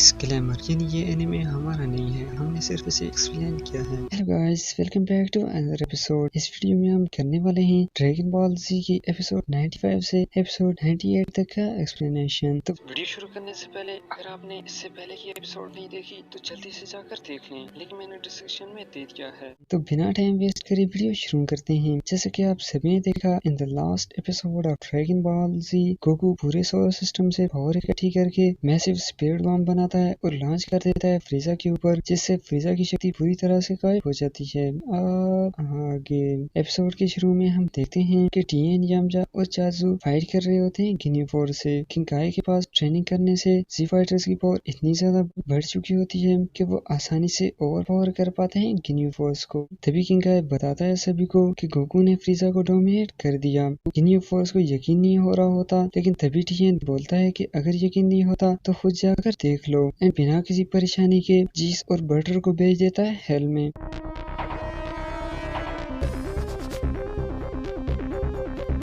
Disclaimer, यानी ये anime हमारा नहीं है, हमने सिर्फ इसे एक्सप्लेन किया है। Hello guys, welcome back to another episode. इस वीडियो में हम करने वाले हैं ड्रैगन बॉल जी की एपिसोड 95 से एपिसोड 98 तक का एक्सप्लेनेशन। तो वीडियो शुरू करने से पहले अगर आपने इससे पहले की एपिसोड नहीं देखी तो जल्दी से जाकर देख लें, लिंक मैंने डिस्क्रिप्शन में दे दिया है। तो बिना टाइम वेस्ट करे वीडियो शुरू करते हैं। जैसे कि आप सभी ने देखा, in the last episode of Dragon Ball Z, Goku पूरे सोलर सिस्टम से पावर इकट्ठी करके मैसिव स्पीड बॉम्ब बनाता है और लॉन्च कर देता है फ्रीजा के ऊपर, जिससे फ्रीजा की शक्ति पूरी तरह से गायब हो जाती है। आगे एपिसोड के शुरू में हम देखते हैं कि टीएन, यामजा और चाजू फाइट कर रहे होते हैं गिनी फोर्स से। किंकाई के पास ट्रेनिंग करने से जी फाइटर्स की पावर इतनी ज्यादा बढ़ चुकी होती है कि वो आसानी से ओवर पावर कर पाते हैं गिनी फोर्स को। तभी किंकाई बताता है सभी को कि गोकू ने फ्रीजा को डोमिनेट कर दिया। गिनी फोर्स को यकीन नहीं हो रहा होता, लेकिन तभी टीएन बोलता है कि अगर यकीन नहीं होता तो खुद जाकर देख लो। एंड बिना किसी परेशानी के जीस और बटर को भेज देता है हेल में।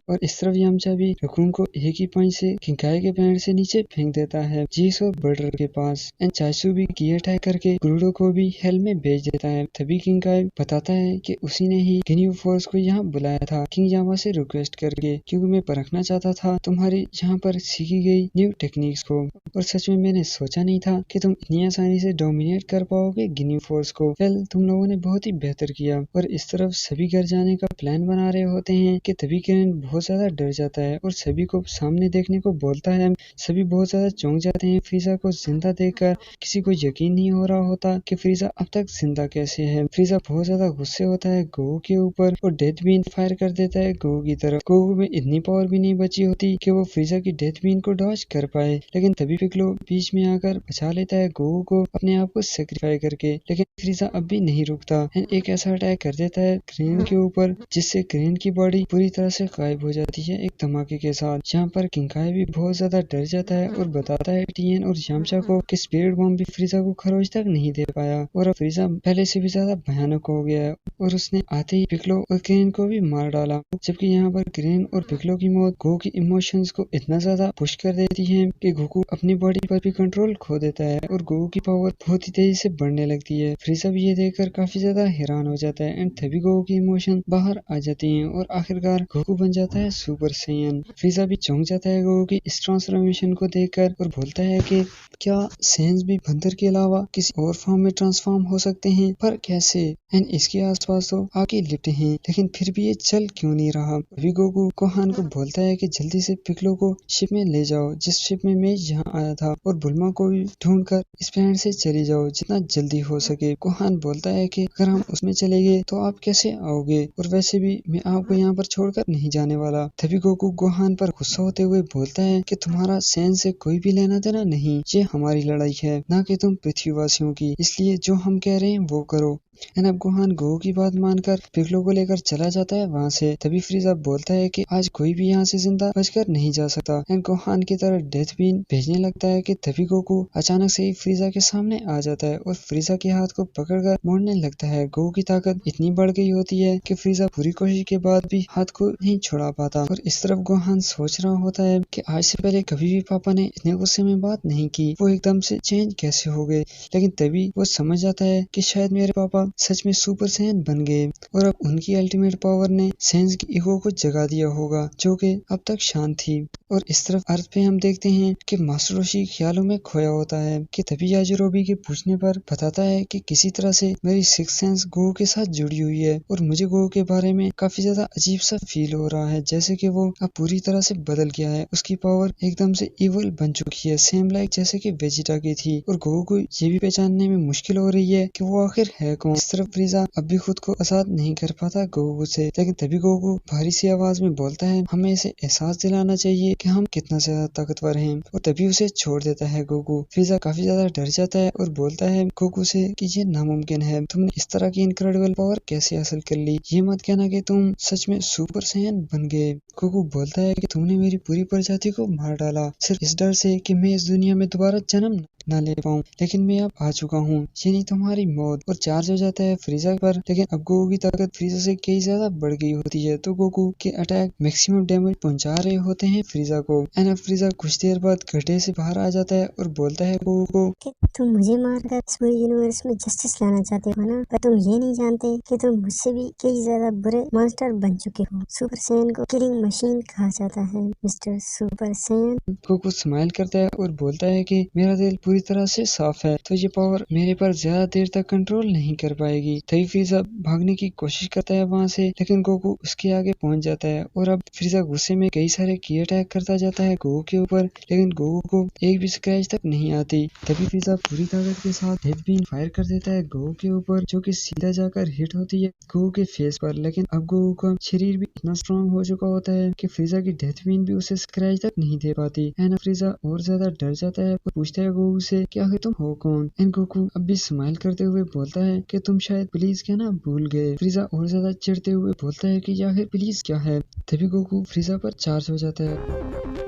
और इस तरफ यामचा भी रकून को एक ही पंच से किंकाई के पैर से नीचे फेंक देता है जीस और बटर के पास। एंड चाचू भी की अटैक करके गुरुडो को भी हेल में भेज देता है। तभी किंकाई बताता है कि उसी ने ही गिनी फोर्स को यहाँ बुलाया था किंग यामा से रिक्वेस्ट करके, क्योंकि मैं परखना चाहता था तुम्हारी यहाँ पर सीखी गई न्यू टेक्निक्स को। और सच में मैंने सोचा नहीं था कि तुम इतनी आसानी से डोमिनेट कर पाओगे गिनी फोर्स को। वेल, तुम लोगों ने बहुत ही बेहतर किया। और इस तरफ सभी घर जाने का प्लान बना रहे होते हैं कि तभी किरण बहुत ज्यादा डर जाता है और सभी को सामने देखने को बोलता है। सभी बहुत ज्यादा चौंक जाते हैं फ्रीजा को जिंदा देखकर। किसी को यकीन नहीं हो रहा होता कि फ्रीजा अब तक जिंदा कैसे है। फ्रीजा बहुत ज्यादा गुस्से होता है गोकू के ऊपर और डेथ बीन फायर कर देता है गोकू की तरफ। गोकू में इतनी पावर भी नहीं बची होती कि वो फ्रीजा की डेथ बीन को डॉज कर पाए, लेकिन तभी पिक्लो बीच में आकर बचा लेता है गोकू को अपने आप को सेक्रीफाई करके। लेकिन फ्रीजा अब भी नहीं रुकता, एक ऐसा अटैक कर देता है क्रेन के ऊपर जिससे क्रेन की बॉडी पूरी तरह से गायब हो जाती है एक धमाके के साथ। जहाँ पर किंकाई भी बहुत ज्यादा डर जाता है और बताता है टीएन और यामचा को कि स्पीड बॉम्ब भी फ्रीजा को खरोच तक नहीं दे पाया और अब फ्रीजा पहले से भी ज्यादा भयानक हो गया है और उसने आते ही पिक्लो और क्रेन को भी मार डाला। जबकि यहाँ पर क्रेन और पिक्लो की मौत गोकू की इमोशंस को इतना ज्यादा पुश कर देती है कि गोकू अपनी बॉडी पर भी कंट्रोल खो देता है और गोकू की पावर बहुत ही तेजी से बढ़ने लगती है। फ्रीजा भी ये देखकर काफी ज्यादा हैरान हो जाता है एंड तभी गोकू की इमोशन बाहर आ जाती है और आखिरकार गोकू बन जाता है सुपर सैयन। फ्रीजा भी चौंक जाता है गोकू की इस ट्रांसफॉर्मेशन को देखकर और बोलता है कि क्या सैयन्स भी बंदर के अलावा किसी और फॉर्म में ट्रांसफॉर्म हो सकते हैं, पर कैसे। एंड इसके आसपास तो आगे लिपटे हैं, लेकिन फिर भी ये चल क्यों नहीं रहा। अभी गोकू गोहान को बोलता है कि जल्दी से पिक्लो को शिप में ले जाओ जिस शिप में मैं यहाँ आया था, और बुल्मा को भी ढूंढकर इस प्लेनेट से चली जाओ जितना जल्दी हो सके। गोहान बोलता है कि अगर हम उसमें चले गए तो आप कैसे आओगे, और वैसे भी मैं आपको यहाँ पर छोड़कर नहीं जाने वाला। तभी गोकू गोहान पर गुस्सा होते हुए बोलता है कि तुम्हारा सैन से कोई भी लेना देना नहीं, ये हमारी लड़ाई है, ना कि तुम पृथ्वीवासियों की, इसलिए जो हम कह रहे हैं वो करो। एंड अब गोहान गोकू की बात मानकर पिक्लो को लेकर चला जाता है वहाँ से। तभी फ्रीजा बोलता है कि आज कोई भी यहाँ से जिंदा बचकर नहीं जा सकता। एंड गोहान की तरफ डेथ बीन भेजने लगता है कि तभी गोकू अचानक से ही फ्रीजा के सामने आ जाता है और फ्रीजा के हाथ को पकड़कर मोड़ने लगता है। गोकू की ताकत इतनी बढ़ गई होती है कि फ्रीजा पूरी कोशिश के बाद भी हाथ को नहीं छुड़ा पाता। और इस तरफ गोहान सोच रहा होता है कि आज से पहले कभी भी पापा ने इतने गुस्से में बात नहीं की, वो एकदम से चेंज कैसे हो गए। लेकिन तभी वो समझ जाता है कि शायद मेरे पापा सच में सुपर सैयन बन गए और अब उनकी अल्टीमेट पावर ने सैयन्स की ईगो को जगा दिया होगा जो कि अब तक शांत थी। और इस तरफ अर्थ पे हम देखते हैं कि मास्टर रोशी ख्यालों में खोया होता है कि तभी याजिरोबी के पूछने पर बताता है कि किसी तरह से मेरी सिक्स सेंस गोकू के साथ जुड़ी हुई है और मुझे गोकू के बारे में काफी ज्यादा अजीब सा फील हो रहा है, जैसे कि वो अब पूरी तरह से बदल गया है। उसकी पावर एकदम से इवल बन चुकी है, सेम लाइक जैसे कि वेजिटा की थी। और गोकू को ये भी पहचानने में मुश्किल हो रही है कि वो आखिर है कौन। इस तरफ फ्रीजा अब भी खुद को आजाद नहीं कर पाता गोकू से, लेकिन तभी गोकू भारी सी आवाज में बोलता है हमें इसे एहसास दिलाना चाहिए कि हम कितना ज्यादा ताकतवर हैं, और तभी उसे छोड़ देता है गोकू। फ्रीजा काफी ज्यादा डर जाता है और बोलता है गोकू से कि ये नामुमकिन है, तुमने इस तरह की इनक्रेडिबल पावर कैसे हासिल कर ली, ये मत कहना कि तुम सच में सुपर सैयन बन गए। गोकू बोलता है कि तुमने मेरी पूरी प्रजाति को मार डाला सिर्फ इस डर से कि मैं इस दुनिया में दोबारा जन्म ना ले पाऊँ, लेकिन मैं अब आ चुका हूँ, ये नहीं तुम्हारी मौत। और चार्ज हो जाता है फ्रीजा पर, लेकिन अब गोकू की ताकत फ्रीजा से कई ज्यादा बढ़ गई होती है, तो गोकू के अटैक मैक्सिमम डैमेज पहुंचा रहे होते हैं फ्रीजा को। एंड अब फ्रीजा कुछ देर बाद गड्ढे से बाहर आ जाता है और बोलता है गोकू को कि तुम मुझे मारकर इस पूरे यूनिवर्स में जस्टिस लाना चाहते हो ना, पर तुम ये नहीं जानते कि तुम मुझसे भी कई ज्यादा बुरे मॉन्स्टर बन चुके हो। सुपर सैयन को किलिंग मशीन कहा जाता है mister super Saiyan. Goku smile करता है और बोलता है कि मेरा दिल पूरी तरह से साफ है, तो ये पावर मेरे पर ज्यादा देर तक कंट्रोल नहीं कर पाएगी। तभी फ्रीजा भागने की कोशिश करता है वहाँ से, लेकिन गोकू उसके आगे पहुँच जाता है और अब फ्रीजा गुस्से में कई सारे की अटैक करता जाता है गोकू के ऊपर, लेकिन गोकू को एक भी स्क्रैच तक नहीं आती। तभी फ्रीजा पूरी ताकत के साथ डेथ बीन फायर कर देता है गोकू के ऊपर, जो कि सीधा जाकर हिट होती है गोकू के फेस पर। लेकिन अब गोकू का शरीर भी इतना स्ट्रॉन्ग हो चुका होता है कि फ्रीजा की डेथ बीन भी उसे स्क्रैच तक नहीं दे पाती। एंड फ्रीजा और ज्यादा डर जाता है और पूछता है गोकू से कि आखिर तुम हो कौन। एंड गोकू अब भी स्माइल करते हुए बोलता है कि तुम शायद प्लीज कहना भूल गए। फ्रीजा और ज्यादा चिढ़ते हुए बोलता है कि आखिर प्लीज क्या है। तभी गोकू फ्रीजा पर चार्ज हो जाता है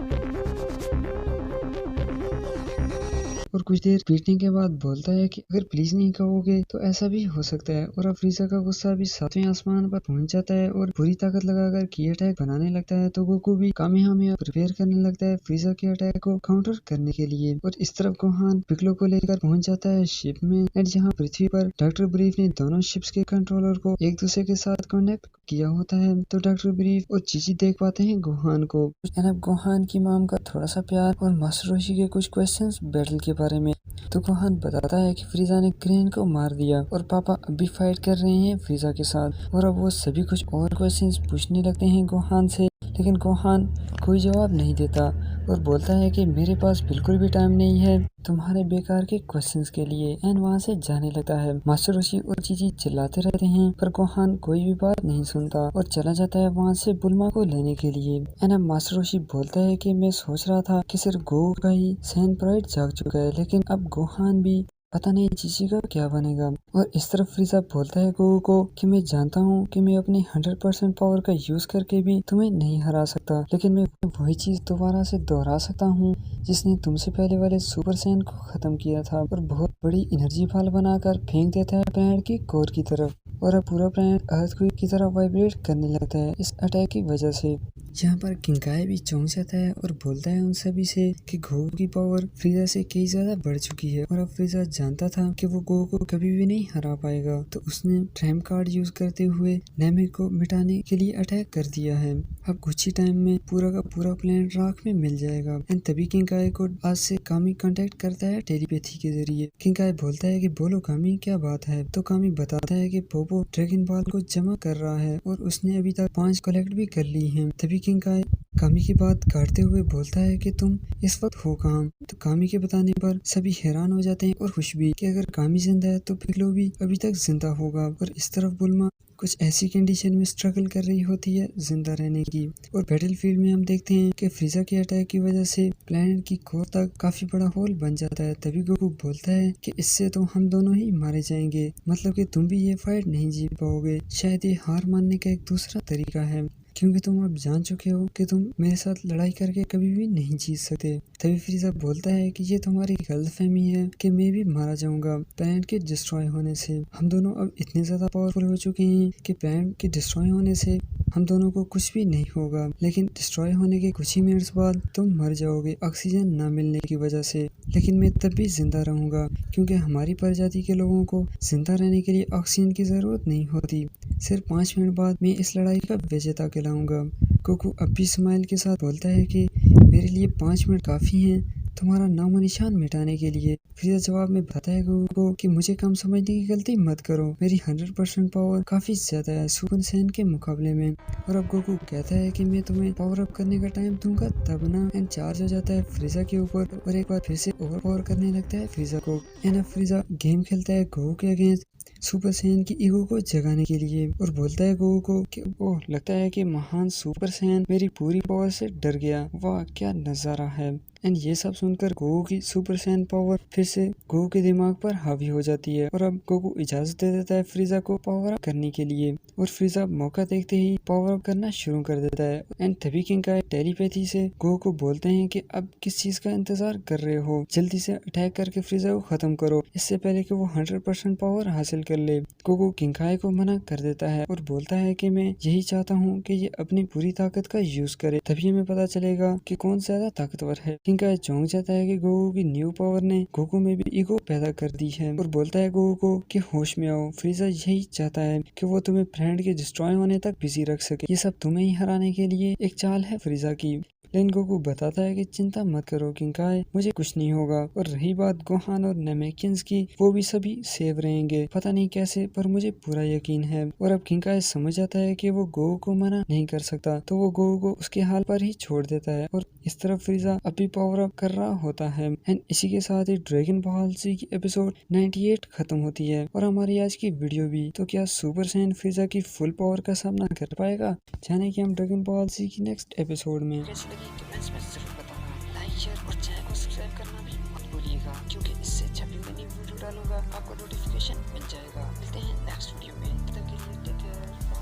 और कुछ देर पीटने के बाद बोलता है कि अगर प्लीज नहीं कहोगे तो ऐसा भी हो सकता है। और अब फ्रीजा का गुस्सा भी 7वें आसमान पर पहुंच जाता है और पूरी ताकत लगाकर की अटैक बनाने लगता है, तो गोकू भी कामेहामेहा प्रिपेयर करने लगता है फ्रीजा के अटैक को काउंटर करने के लिए। और इस तरफ गोहान पिक्लो को लेकर पहुंच जाता है शिप में, एंड जहाँ पृथ्वी पर डॉक्टर ब्रीफ ने दोनों शिप्स के कंट्रोलर को एक दूसरे के साथ कनेक्ट किया होता है, तो डॉक्टर ब्रीफ और चीची देख पाते हैं गोहान को। अब गोहान की मॉम का थोड़ा सा प्यार और मास्टर रोशी के कुछ क्वेश्चंस बैटल के बारे में, तो गोहान बताता है कि फ्रीजा ने क्रेन को मार दिया और पापा अभी फाइट कर रहे हैं फ्रीजा के साथ। और अब वो सभी कुछ और क्वेश्चंस पूछने लगते हैं गोहान से, लेकिन गोहान कोई जवाब नहीं देता और बोलता है कि मेरे पास बिल्कुल भी टाइम नहीं है तुम्हारे बेकार के क्वेश्चंस के लिए। एंड वहाँ से जाने लगता है। मास्टर रोशी और चीची चिल्लाते रहते हैं, पर गोहान कोई भी बात नहीं सुनता और चला जाता है वहाँ से बुल्मा को लेने के लिए। एंड अब मास्टर रोशी बोलता है कि मैं सोच रहा था कि सिर्फ गोकू का ही सैन प्राइड जाग चुका है, लेकिन अब गोहान भी पता नहीं चीची का क्या बनेगा। और इस तरफ फ्रीजा बोलता है गोकू को कि मैं जानता हूँ कि मैं अपनी 100% पावर का यूज करके भी तुम्हें नहीं हरा सकता, लेकिन मैं वही चीज दोबारा से दोहरा सकता हूँ जिसने तुमसे पहले वाले सुपर सैन को खत्म किया था। और बहुत बड़ी एनर्जी बॉल बनाकर फेंक देता है प्लैनेट की कोर की तरफ, और अब पूरा प्लैनेट अर्थक्वेक की तरह वाइब्रेट करने लगता है इस अटैक की वजह से। जहाँ पर किंकाई भी चौंक जाता है और बोलता है उन सभी से कि गोकू की पावर फ्रीजा से कई ज्यादा बढ़ चुकी है, और अब फ्रीजा जानता था कि वो गोकू को कभी भी नहीं हरा पाएगा, तो उसने ट्रैम्प कार्ड यूज करते हुए नेमिक को मिटाने के लिए अटैक कर दिया है। अब कुछ ही टाइम में पूरा का पूरा प्लेनेट राख में मिल जाएगा। एंड तभी किंकाई को आज से कामी कांटेक्ट करता है टेलीपैथी के जरिए। किंकाई बोलता है कि बोलो कामी क्या बात है, तो कामी बताता है कि पोपो ड्रैगन बॉल को जमा कर रहा है और उसने अभी तक 5 कलेक्ट भी कर ली हैं। तभी किंकाई कामी की बात काटते हुए बोलता है कि तुम इस वक्त हो कहाँ। तो कामी के बताने पर सभी हैरान हो जाते हैं और खुश भी कि अगर कामी जिंदा है तो पिक्लो भी अभी तक जिंदा होगा। और इस तरफ बुल्मा कुछ ऐसी कंडीशन में स्ट्रगल कर रही होती है जिंदा रहने की। और बैटलफील्ड में हम देखते हैं कि फ्रीजा के अटैक की वजह से प्लैनेट की कोर तक काफी बड़ा होल बन जाता है। तभी गोकू बोलता है कि इससे तो हम दोनों ही मारे जाएंगे, मतलब कि तुम भी ये फाइट नहीं जीत पाओगे। शायद ये हार मानने का एक दूसरा तरीका है, क्योंकि तुम अब जान चुके हो कि तुम मेरे साथ लड़ाई करके कभी भी नहीं जीत सकते। तभी फ्रीजा बोलता है कि ये तुम्हारी गलतफहमी है कि मैं भी मारा जाऊंगा प्लैनेट के डिस्ट्रॉय होने से। हम दोनों अब इतने ज्यादा पावरफुल हो चुके हैं कि प्लैनेट के डिस्ट्रॉय होने से हम दोनों को कुछ भी नहीं होगा, लेकिन डिस्ट्रॉय होने के कुछ ही मिनट्स बाद तुम मर जाओगे ऑक्सीजन न मिलने की वजह से। लेकिन मैं तब भी जिंदा रहूंगा, क्योंकि हमारी प्रजाति के लोगों को जिंदा रहने के लिए ऑक्सीजन की जरूरत नहीं होती। सिर्फ 5 मिनट बाद मैं इस लड़ाई का विजेता कहलाऊंगा। गोकू अब भी स्माइल के साथ बोलता है कि मेरे लिए 5 मिनट काफी हैं तुम्हारा नामो निशान मिटाने के लिए। फ्रीजा जवाब में बताता है गोकू को कि मुझे कम समझने की गलती मत करो, मेरी 100% पावर काफी ज्यादा है सुपर सैन के मुकाबले में। और अब गोकू कहता है कि मैं तुम्हें पावर अप करने का टाइम दूंगा तब ना। एंड चार्ज हो जाता है फ्रीजा के ऊपर और एक बार फिर से ओवर पावर करने लगता है फ्रीजा को। एंड अब फ्रीजा गेम खेलता है गोकू के अगेंस्ट सुपर सैन की ईगो को जगाने के लिए, और बोलता है गोकू को कि ओह लगता है कि महान सुपर सैन मेरी पूरी पावर से डर गया। वाह क्या नजारा है। एंड ये सब सुनकर गोकू की सुपर सैयन पावर फिर से गोकू के दिमाग पर हावी हो जाती है और अब गोकू इजाजत दे देता है फ्रीजा को पावर अप करने के लिए और फ्रीजा मौका देखते ही पावर अप करना शुरू कर देता है। एंड तभी किंकाई टेलीपैथी से गोकू को बोलते हैं कि अब किस चीज का इंतजार कर रहे हो, जल्दी से अटैक करके फ्रीजा को खत्म करो इससे पहले कि वो 100% पावर हासिल कर ले। गोकू किंकाई को मना कर देता है और बोलता है कि मैं यही चाहता हूँ कि ये अपनी पूरी ताकत का यूज करे, तभी हमें पता चलेगा कि कौन ज्यादा ताकतवर है। किंकाई चौंक जाता है कि गोकू की न्यू पावर ने गोकू में भी ईगो पैदा कर दी है और बोलता है गोकू को कि होश में आओ, फ्रीजा यही चाहता है कि वो तुम्हें फ्रेंड के डिस्ट्रॉय होने तक बिजी रख सके, ये सब तुम्हें ही हराने के लिए एक चाल है फ्रीजा की। लेकिन गोकू बताता है कि चिंता मत करो किंकाई, मुझे कुछ नहीं होगा। और रही बात गोहान और नेमेकिंस की, वो भी सभी सेव रहेंगे, पता नहीं कैसे पर मुझे पूरा यकीन है। और अब किंकाई समझ जाता है कि वो गोकू को मना नहीं कर सकता, तो वो गोकू को उसके हाल पर ही छोड़ देता है और इस तरफ फ्रीजा अभी पावर अप कर रहा होता है। एंड इसी के साथ ही ड्रैगन बॉल जी की एपिसोड 98 खत्म होती है और हमारी आज की वीडियो भी। तो क्या सुपर सैयन फ्रीजा की फुल पावर का सामना कर पाएगा? जाने कि हम ड्रैगन बॉल जी की नेक्स्ट एपिसोड में। कमेंट्स में जरूर बताना, लाइक शेयर और चैनल को सब्सक्राइब करना भी मत भूलिएगा, क्योंकि इससे जब भी मैं न्यू वीडियो डालूंगा आपको नोटिफिकेशन मिल जाएगा। मिलते हैं नेक्स्ट वीडियो में, तब तक के लिए टेक केयर।